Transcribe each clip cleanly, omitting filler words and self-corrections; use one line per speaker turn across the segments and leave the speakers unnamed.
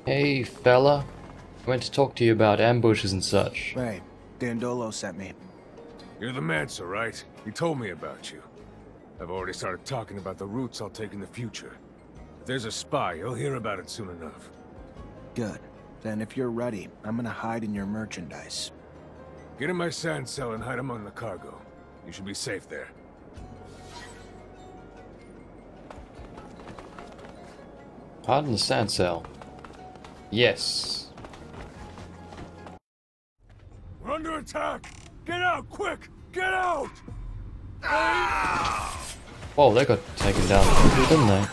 Hey, fella. I went to talk to you about ambushes and such.
Right. Dandolo sent me.
You're the Mancer, right? He told me about you. I've already started talking about the routes I'll take in the future. If there's a spy, he'll hear about it soon enough.
Good. Then if you're ready, I'm gonna hide in your merchandise.
Get in my sand cell and hide among the cargo. You should be safe there.
Hide in the sand cell. Yes.
We're under attack! Get out, quick! Get out!
Whoa, they got taken down quickly, didn't they?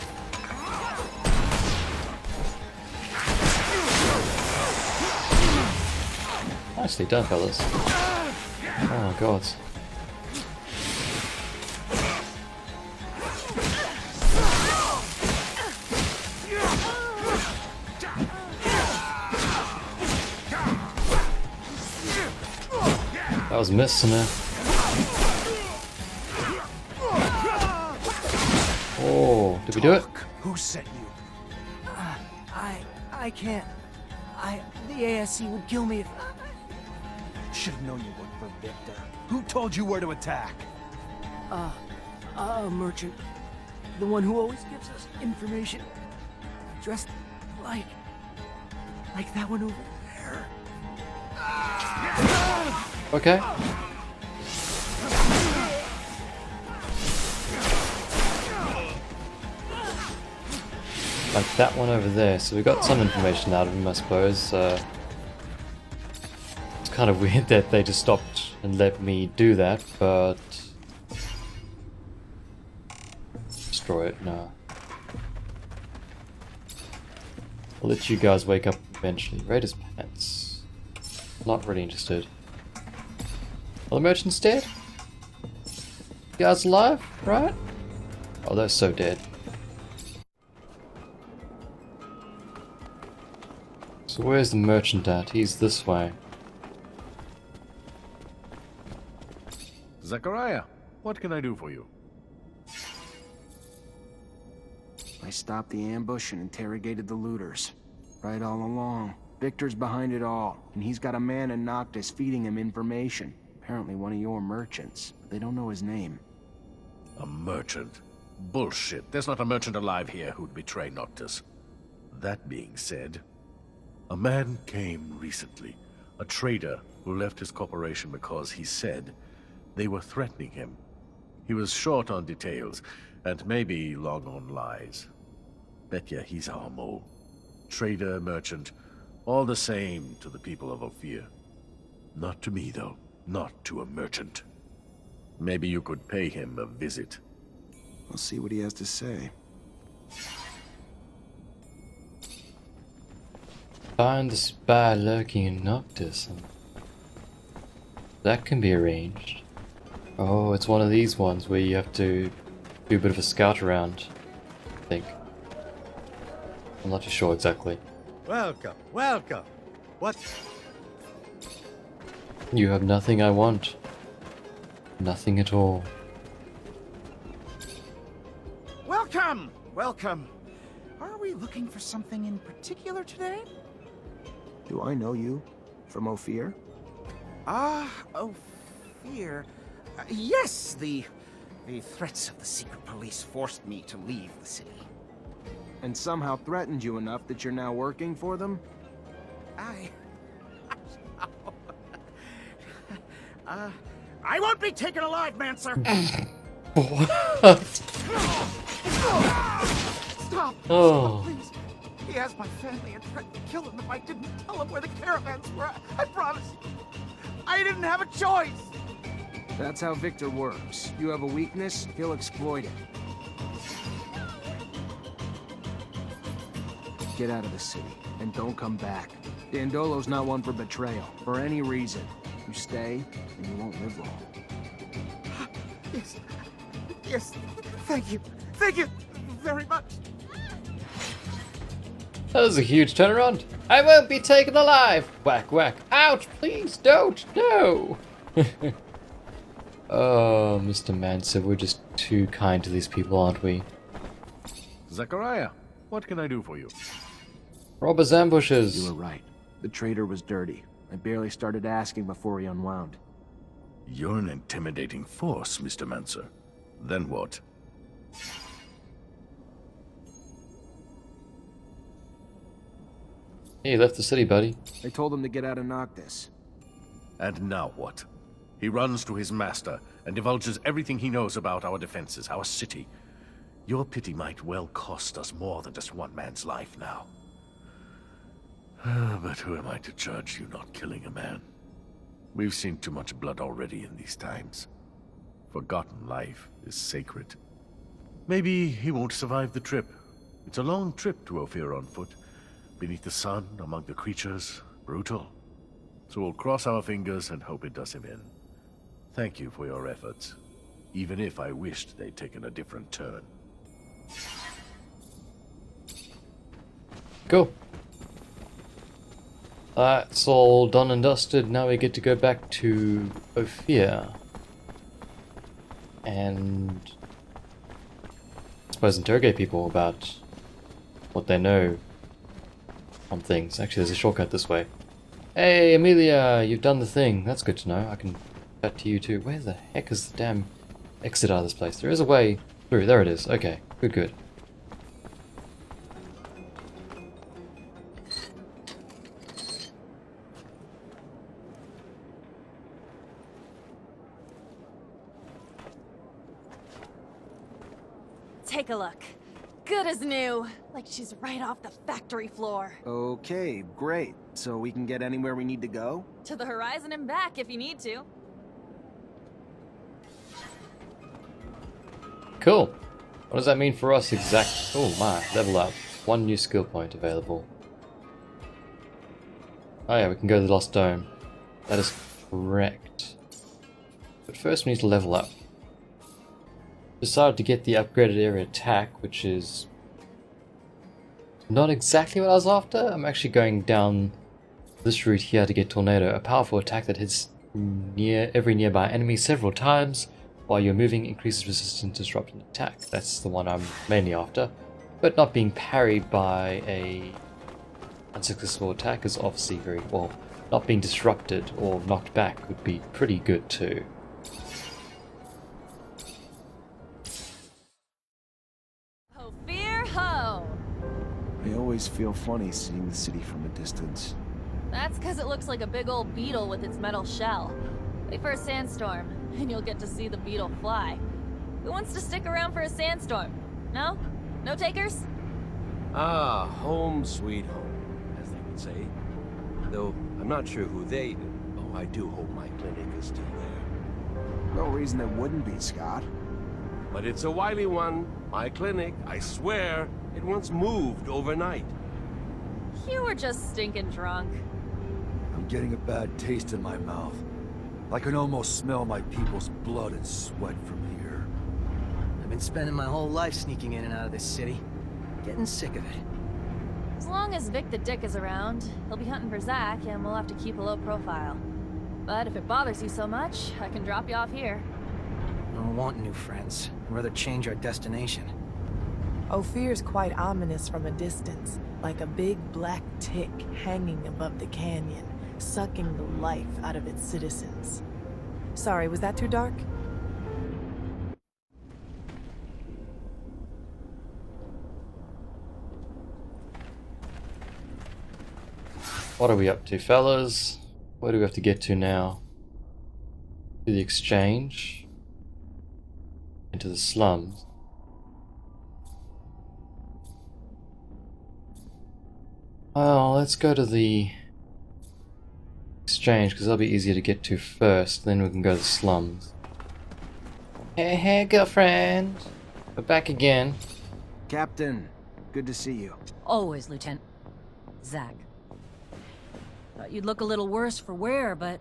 Nicely done, fellas. Oh, God. That was missing it. Oh, did we do it?
Who sent you?
I can't. The ASC would kill me if...
Should have known you worked for Victor. Who told you where to attack?
A merchant. The one who always gives us information. Dressed like that one over there.
Okay. Like that one over there. So we got some information out of him, I suppose. It's kind of weird that they just stopped and let me do that, but... Destroy it, no. I'll let you guys wake up eventually. Raiders pants. Not really interested. Are the merchants dead? You guys alive, right? Oh, they're so dead. So where's the merchant at? He's this way.
Zachariah, what can I do for you?
I stopped the ambush and interrogated the looters. Right all along. Victor's behind it all, and he's got a man in Noctis feeding him information. Apparently one of your merchants. They don't know his name.
A merchant? Bullshit. There's not a merchant alive here who'd betray Noctis. That being said, a man came recently. A trader who left his corporation because he said they were threatening him. He was short on details, and maybe long on lies. Bet ya he's our mole. Trader, merchant, all the same to the people of Ophir. Not to me, though. Not to a merchant. Maybe you could pay him a visit.
I'll see what he has to say.
Find the spy lurking in Noctis. That can be arranged. Oh, it's one of these ones where you have to do a bit of a scout around, I think. I'm not too sure exactly.
Welcome, welcome. What?
You have nothing I want. Nothing at all.
Welcome, welcome. Are we looking for something in particular today?
Do I know you? From Ophir?
Ophir. Yes, the threats of the secret police forced me to leave the city.
And somehow threatened you enough that you're now working for them?
I won't be taken alive, Mancer!
What?
Stop!
Oh.
Stop, please! He has my family and threatened to kill him if I didn't tell him where the caravans were. I promise you. I didn't have a choice!
That's how Victor works. You have a weakness, he'll exploit it. Get out of the city, and don't come back. Dandolo's not one for betrayal, for any reason. You stay, and you won't live long.
Yes. Yes. Thank you. Thank you very much.
That was a huge turnaround. I won't be taken alive. Whack, whack. Ouch, please don't. No. Oh, Mr. Mancer, we're just too kind to these people, aren't we?
Zachariah, what can I do for you?
Robbers ambushes.
You were right. The traitor was dirty. I barely started asking before he unwound.
You're an intimidating force, Mr. Mancer. Then what?
He left the city, buddy.
I told him to get out of Noctis.
And now what? He runs to his master and divulges everything he knows about our defenses, our city. Your pity might well cost us more than just one man's life now. But who am I to judge you not killing a man? We've seen too much blood already in these times. Forgotten life is sacred. Maybe he won't survive the trip. It's a long trip to Ophir on foot. Beneath the sun, among the creatures, brutal. So we'll cross our fingers and hope it does him in. Thank you for your efforts, even if I wished they'd taken a different turn.
Cool. That's all done and dusted. Now we get to go back to Ophir. And I suppose interrogate people about what they know on things. Actually, there's a shortcut this way. Hey, Amelia, you've done the thing. That's good to know. I can chat to you too. Where the heck is the damn exit out of this place? There is a way through. There it is. Okay, good, good.
Take a look. Good as new. Like she's right off the factory floor.
Okay, great. So we can get anywhere we need to go?
To the horizon and back if you need to.
Cool. What does that mean for us exactly? Oh my, level up. 1 new skill point available. Oh yeah, we can go to the Lost Dome. That is correct. But first we need to level up. Decided to get the upgraded area attack, which is not exactly what I was after. I'm actually going down this route here to get Tornado, a powerful attack that hits every nearby enemy several times while you're moving, increases resistance, disrupt, and attack. That's the one I'm mainly after. But not being parried by a unsuccessful attack is obviously very well. Not being disrupted or knocked back would be pretty good too.
I always feel funny seeing the city from a distance.
That's because it looks like a big old beetle with its metal shell. Wait for a sandstorm, and you'll get to see the beetle fly. Who wants to stick around for a sandstorm? No? No takers?
Ah, home sweet home, as they would say. Though, I'm not sure who they do. Oh, I do hope my clinic is still there.
No reason it wouldn't be, Scott.
But it's a wily one. My clinic, I swear, it once moved overnight.
You were just stinking drunk.
I'm getting a bad taste in my mouth. I can almost smell my people's blood and sweat from here.
I've been spending my whole life sneaking in and out of this city. Getting sick of it.
As long as Vic the Dick is around, he'll be hunting for Zach, and we'll have to keep a low profile. But if it bothers you so much, I can drop you off here.
I don't want new friends. I'd rather change our destination.
Ophir's quite ominous from a distance, like a big black tick hanging above the canyon, sucking the life out of its citizens. Sorry, was that too dark?
What are we up to, fellas? Where do we have to get to now? To the exchange? Into the slums? Well, let's go to the exchange, because that'll be easier to get to first, then we can go to the slums. Hey, hey, girlfriend! We're back again.
Captain, good to see you.
Always, Lieutenant. Zach. Thought you'd look a little worse for wear, but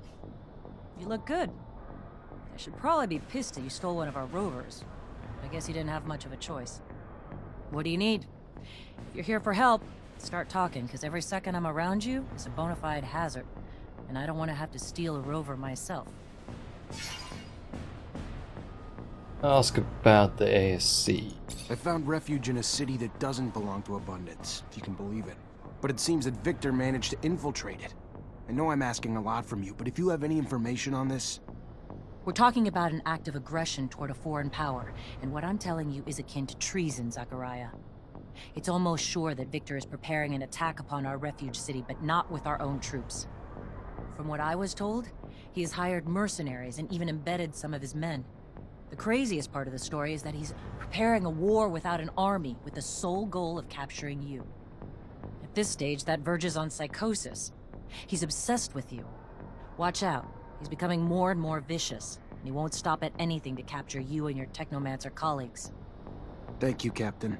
you look good. I should probably be pissed that you stole one of our rovers. I guess you didn't have much of a choice. What do you need? If you're here for help, start talking, because every second I'm around you is a bona fide hazard, and I don't want to have to steal a rover myself.
Ask about the ASC.
I found refuge in a city that doesn't belong to Abundance, if you can believe it. but it seems that Victor managed to infiltrate it. I know I'm asking a lot from you, but if you have any information on this...
We're talking about an act of aggression toward a foreign power, and what I'm telling you is akin to treason, Zachariah. It's almost sure that Victor is preparing an attack upon our refuge city, but not with our own troops. From what I was told, he has hired mercenaries and even embedded some of his men. The craziest part of the story is that he's preparing a war without an army, with the sole goal of capturing you. At this stage, that verges on psychosis. He's obsessed with you. Watch out. He's becoming more and more vicious, and he won't stop at anything to capture you and your Technomancer colleagues.
Thank you, Captain.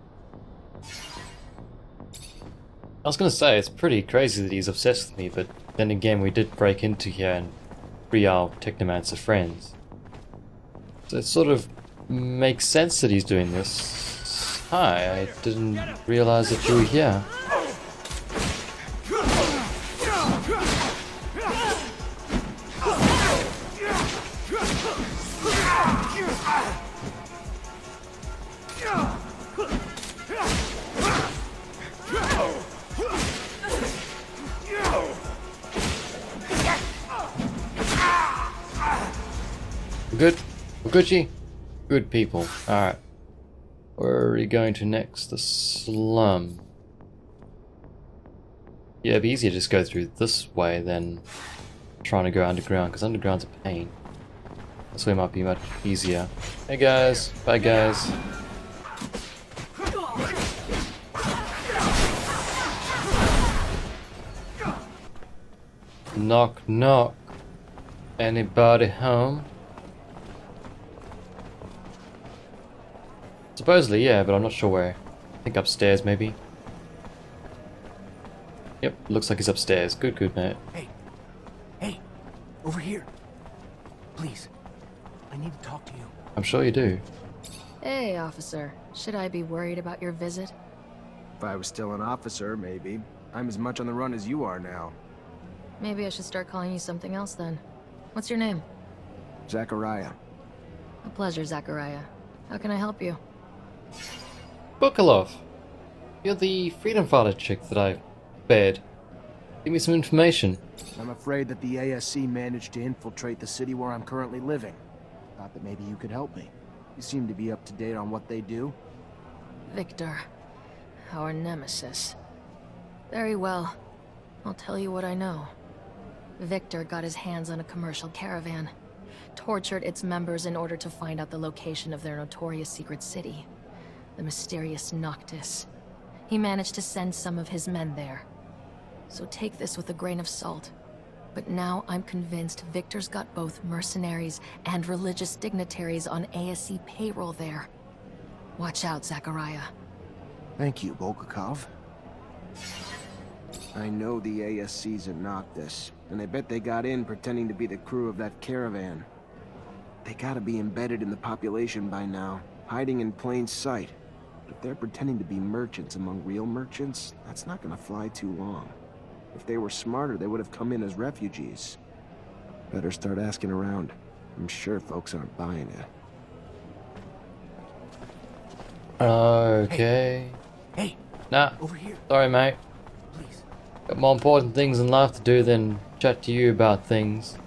I was gonna say, it's pretty crazy that he's obsessed with me, but then again, we did break into here and free our Technomancer friends. So it sort of makes sense that he's doing this. Hi, I didn't realize that you were here. Good? Gucci? Good people. Alright. Where are we going to next? The slum. Yeah, it'd be easier to just go through this way than trying to go underground, because underground's a pain. This way might be much easier. Hey guys. Bye guys. Knock knock. Anybody home? Supposedly, yeah, but I'm not sure where. I think upstairs, maybe. Yep, looks like he's upstairs. Good, good, mate.
Hey, over here. Please, I need to talk to you.
I'm sure you do.
Hey, officer. Should I be worried about your visit?
If I was still an officer, maybe. I'm as much on the run as you are now.
Maybe I should start calling you something else then. What's your name?
Zachariah.
A pleasure, Zachariah. How can I help you?
Bukalov, you're the Freedom Fighter chick that I fed. Give me some information.
I'm afraid that the ASC managed to infiltrate the city where I'm currently living. Thought that maybe you could help me. You seem to be up to date on what they do.
Victor. Our nemesis. Very well. I'll tell you what I know. Victor got his hands on a commercial caravan, tortured its members in order to find out the location of their notorious secret city, the mysterious Noctis. He managed to send some of his men there. So take this with a grain of salt. But now I'm convinced Victor's got both mercenaries and religious dignitaries on ASC payroll there. Watch out, Zachariah.
Thank you, Bulgakov. I know the ASC's in Noctis, and I bet they got in pretending to be the crew of that caravan. They gotta be embedded in the population by now, hiding in plain sight. But if they're pretending to be merchants among real merchants, that's not gonna fly too long. If they were smarter, they would have come in as refugees. Better start asking around. I'm sure folks aren't buying it.
Okay.
Hey,
nah.
over here.
Sorry, mate.
Please.
Got more important things in life to do than chat to you about things.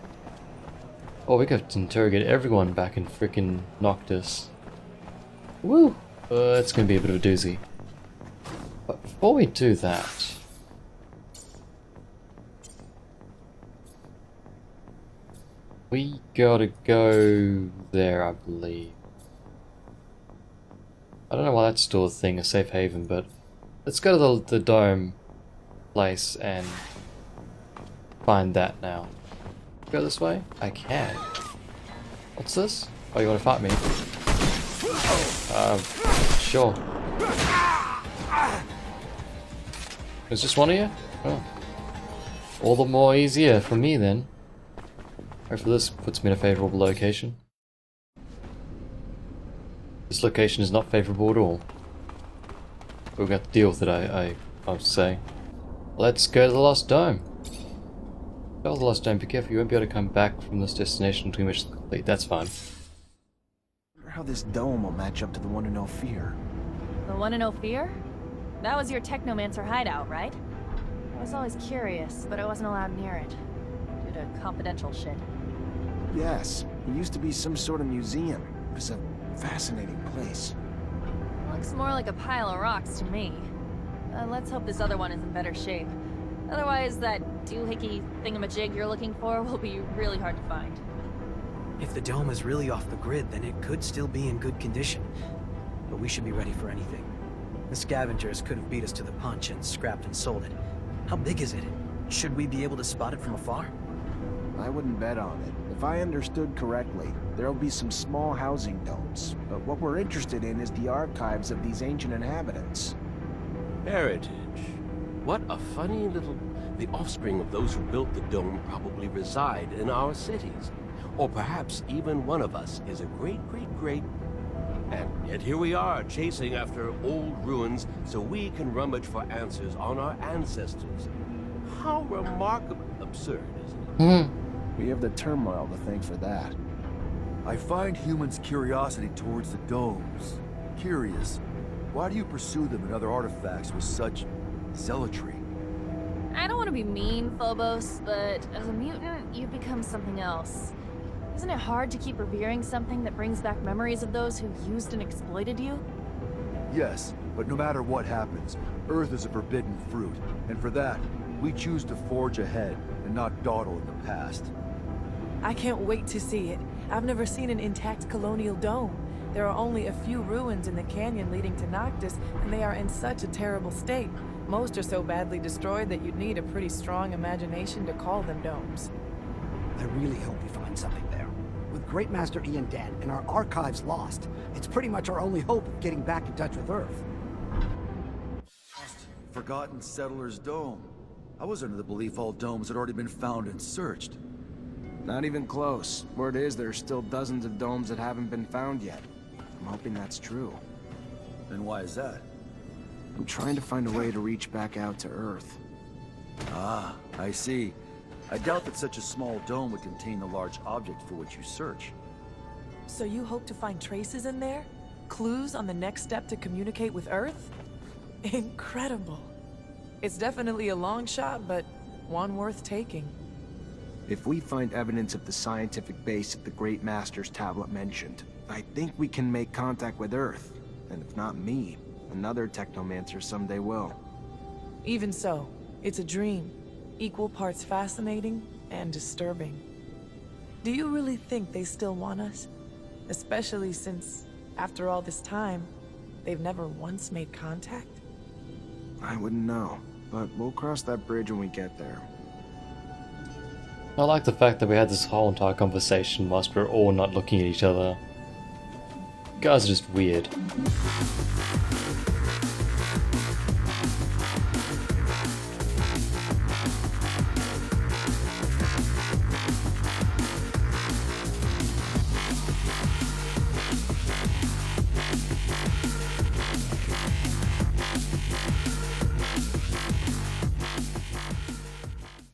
Oh, we got to interrogate everyone back in frickin' Noctis. Woo! It's gonna be a bit of a doozy. But before we do that... we gotta go there, I believe. I don't know why that's still a thing, a safe haven, but... let's go to the dome place and find that now. Go this way? I can. What's this? Oh, you want to fight me? Sure. Is this one of you? Oh. All the more easier for me then. Hopefully this puts me in a favourable location. This location is not favourable at all. But we've got to deal with it, I would say. Let's go to the Lost Dome. Go to the Lost Dome, be careful, you won't be able to come back from this destination until your mission is complete. That's fine.
I wonder how this dome will match up to the one in Ophir.
The one in Ophir? That was your Technomancer hideout, right? I was always curious, but I wasn't allowed near it. Due to confidential shit.
Yes, it used to be some sort of museum. It was a fascinating place.
Looks more like a pile of rocks to me. Let's hope this other one is in better shape. Otherwise, that doohickey thingamajig you're looking for will be really hard to find.
If the dome is really off the grid, then it could still be in good condition. But we should be ready for anything. The scavengers could have beat us to the punch and scrapped and sold it. How big is it? Should we be able to spot it from afar?
I wouldn't bet on it. If I understood correctly, there'll be some small housing domes. But what we're interested in is the archives of these ancient inhabitants.
Heritage. What a funny little... The offspring of those who built the dome probably reside in our cities. Or perhaps even one of us is a great-great-great... And yet here we are, chasing after old ruins so we can rummage for answers on our ancestors. How remarkably absurd, isn't it?
We have the turmoil to thank for that.
I find humans' curiosity towards the domes curious. Why do you pursue them and other artifacts with such zealotry?
I don't want to be mean, Phobos, but as a mutant, you become something else. Isn't it hard to keep revering something that brings back memories of those who used and exploited you?
Yes, but no matter what happens, Earth is a forbidden fruit, and for that, we choose to forge ahead and not dawdle in the past.
I can't wait to see it. I've never seen an intact colonial dome. There are only a few ruins in the canyon leading to Noctis, and they are in such a terrible state. Most are so badly destroyed that you'd need a pretty strong imagination to call them domes.
I really hope we find something there. With Great Master Ian dead and our archives lost, it's pretty much our only hope of getting back in touch with Earth.
Forgotten Settlers Dome. I was under the belief all domes had already been found and searched.
Not even close. Word is there's still dozens of domes that haven't been found yet. I'm hoping that's true.
And why is that?
I'm trying to find a way to reach back out to Earth.
Ah, I see. I doubt that such a small dome would contain the large object for which you search.
So you hope to find traces in there? Clues on the next step to communicate with Earth? Incredible. It's definitely a long shot, but one worth taking.
If we find evidence of the scientific base of the Great Master's tablet mentioned, I think we can make contact with Earth. And if not me, another Technomancer someday will.
Even so, it's a dream. Equal parts fascinating and disturbing. Do you really think they still want us? Especially since, after all this time, they've never once made contact?
I wouldn't know, but we'll cross that bridge when we get there.
I like the fact that we had this whole entire conversation whilst we're all not looking at each other. You guys are just weird.